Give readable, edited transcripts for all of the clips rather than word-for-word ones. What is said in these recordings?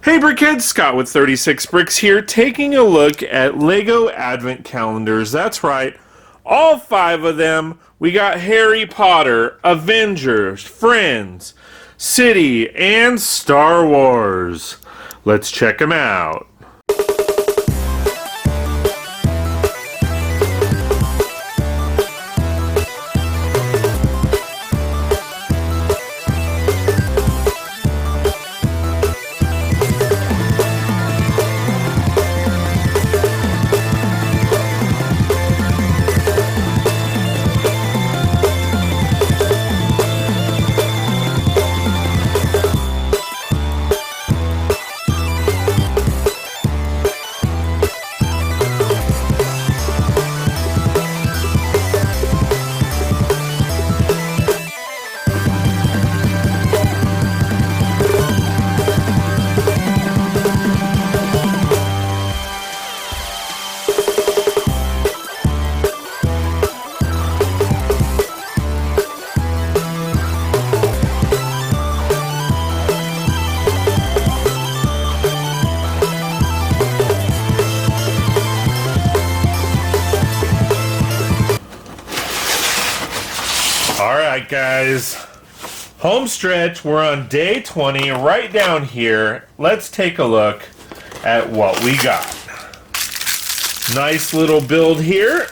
Hey Brickheads, Scott with 36 Bricks here, taking a look at Lego Advent Calendars. That's right, all 5 of them. We got Harry Potter, Avengers, Friends, City, and Star Wars. Let's check them out. Alright guys, home stretch, we're on day 20, right down here. Let's take a look at what we got. Nice little build here.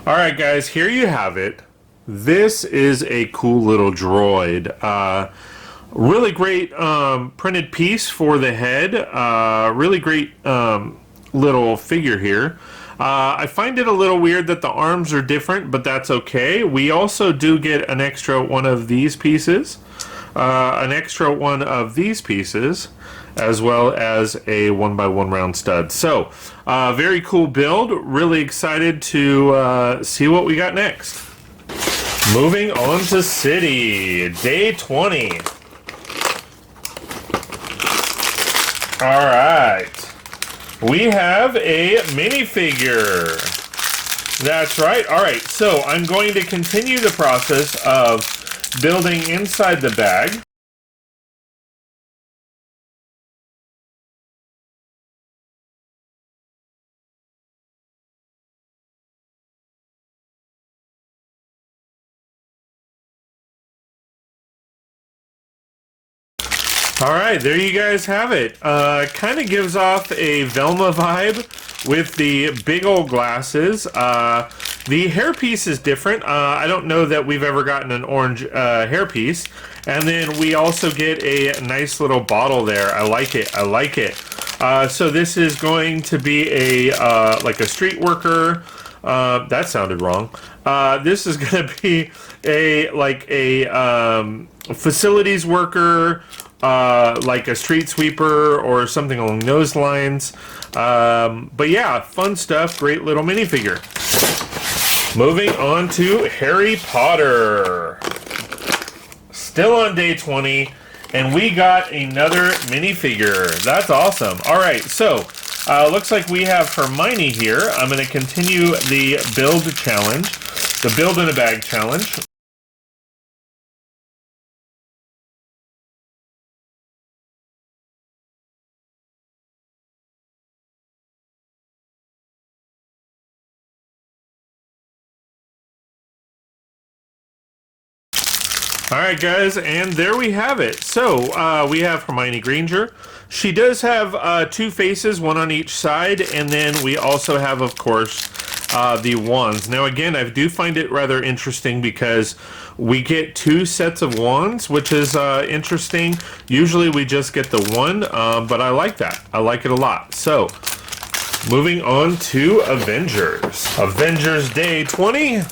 Alright guys, here you have it. This is a cool little droid. Really great printed piece for the head. Really great little figure here. I find it a little weird that the arms are different, but that's okay. We also do get an extra one of these pieces. As well as a 1x1 round stud. So, very cool build. Really excited to see what we got next. Moving on to City, day 20. Alright, we have a minifigure. That's right. Alright, so I'm going to continue the process of building inside the bag. Alright, there you guys have it. Kind of gives off a Velma vibe with the big old glasses. The hairpiece is different. I don't know that we've ever gotten an orange hairpiece. And then we also get a nice little bottle there. I like it. I like it. So this is going to be a like a street worker. That sounded wrong. This is going to be a facilities worker. Like a street sweeper or something along those lines. But yeah, fun stuff. Great little minifigure. Moving on to Harry Potter. Still on day 20, and we got another minifigure. That's awesome. Alright, so looks like we have Hermione here. I'm going to continue the build challenge, the build in a bag challenge. Alright guys, and there we have it. So, we have Hermione Granger. She does have 2 faces, one on each side, and then we also have, of course, the wands. Now again, I do find it rather interesting because we get 2 sets of wands, which is interesting. Usually we just get the one, but I like that. I like it a lot. So, moving on to Avengers. Avengers Day 20.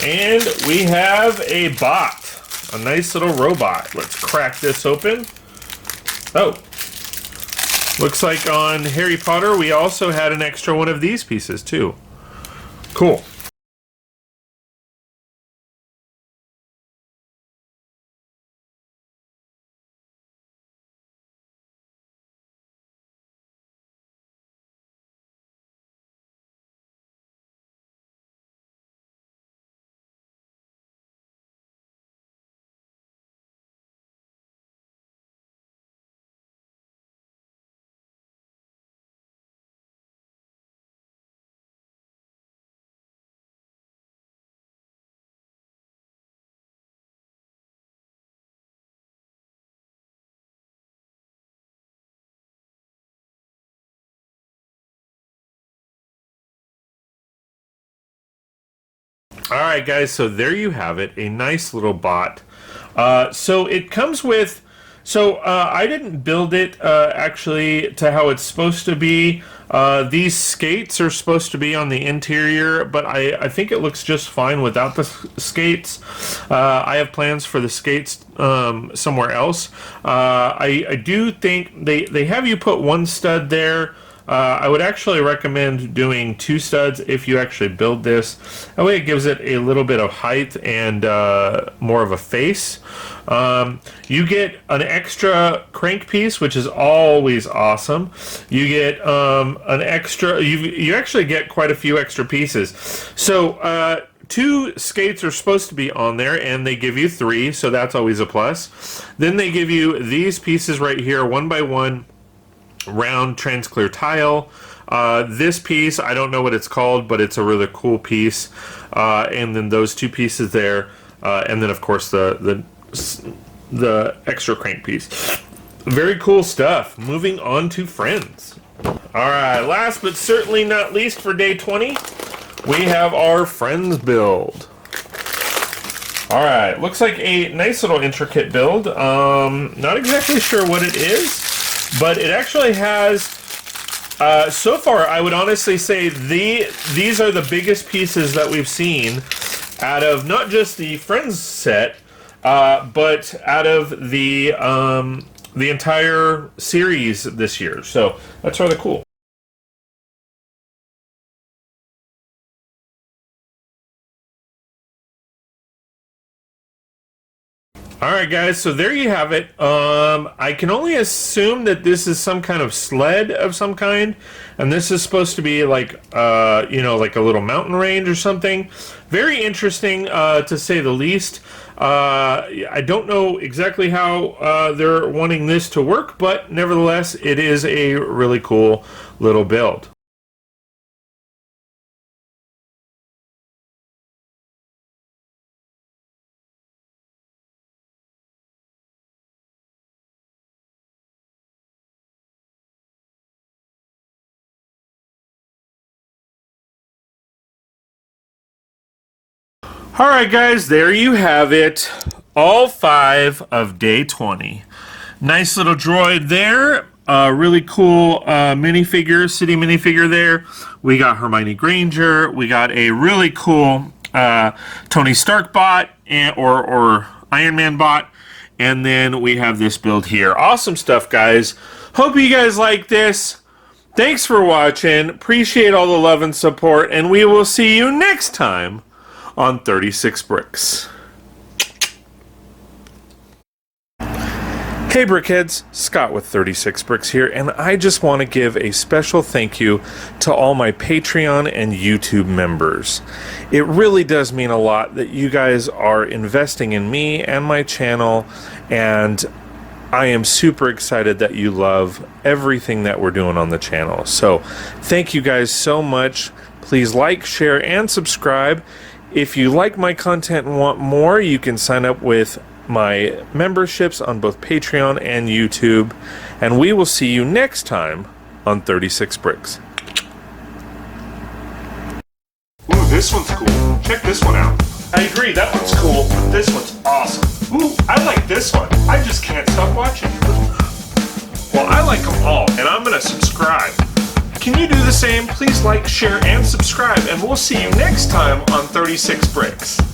And we have a bot. A nice little robot. Let's crack this open. Oh. Looks like on Harry Potter we also had an extra one of these pieces too. Cool. Alright guys, so there you have it, a nice little bot. So it comes with, I didn't build it actually to how it's supposed to be. These skates are supposed to be on the interior, but I think it looks just fine without the skates. I have plans for the skates somewhere else. I do think they have you put 1 stud there. I would actually recommend doing 2 studs if you actually build this. That way it gives it a little bit of height and more of a face. You get an extra crank piece, which is always awesome. You get an extra, you actually get quite a few extra pieces. So 2 skates are supposed to be on there, and they give you 3, so that's always a plus. Then they give you these pieces right here, 1 by 1. Round transclear tile. This piece, I don't know what it's called, but it's a really cool piece. And then those 2 pieces there, and then of course the extra crank piece. Very cool stuff. Moving on to friends. Alright, last but certainly not least for day 20, we have our friends build. Alright, looks like a nice little intricate build. Not exactly sure what it is, but it actually has, so far, I would honestly say these are the biggest pieces that we've seen out of not just the Friends set, but out of the entire series this year. So that's rather cool. Alright guys, so there you have it. I can only assume that this is some kind of sled of some kind, and this is supposed to be like, you know, like a little mountain range or something. Very interesting, to say the least. I don't know exactly how they're wanting this to work, but nevertheless, it is a really cool little build. Alright guys, there you have it. All 5 of day 20. Nice little droid there. Really cool minifigure, city minifigure there. We got Hermione Granger. We got a really cool Tony Stark bot or Iron Man bot. And then we have this build here. Awesome stuff, guys. Hope you guys like this. Thanks for watching. Appreciate all the love and support. And we will see you next time on 36 Bricks. Hey Brickheads, Scott with 36 Bricks here, and I just want to give a special thank you to all my Patreon and YouTube members. It really does mean a lot that you guys are investing in me and my channel, and I am super excited that you love everything that we're doing on the channel. So thank you guys so much. Please like, share, and subscribe. If you like my content and want more, you can sign up with my memberships on both Patreon and YouTube. And we will see you next time on 36 Bricks. Check this one out. I agree, that one's cool, but this one's awesome. Ooh, I like this one. I just can't stop watching. Well, I like them all, and I'm gonna subscribe. Can you do the same? Please like, share, and subscribe, and we'll see you next time on 36 Brix.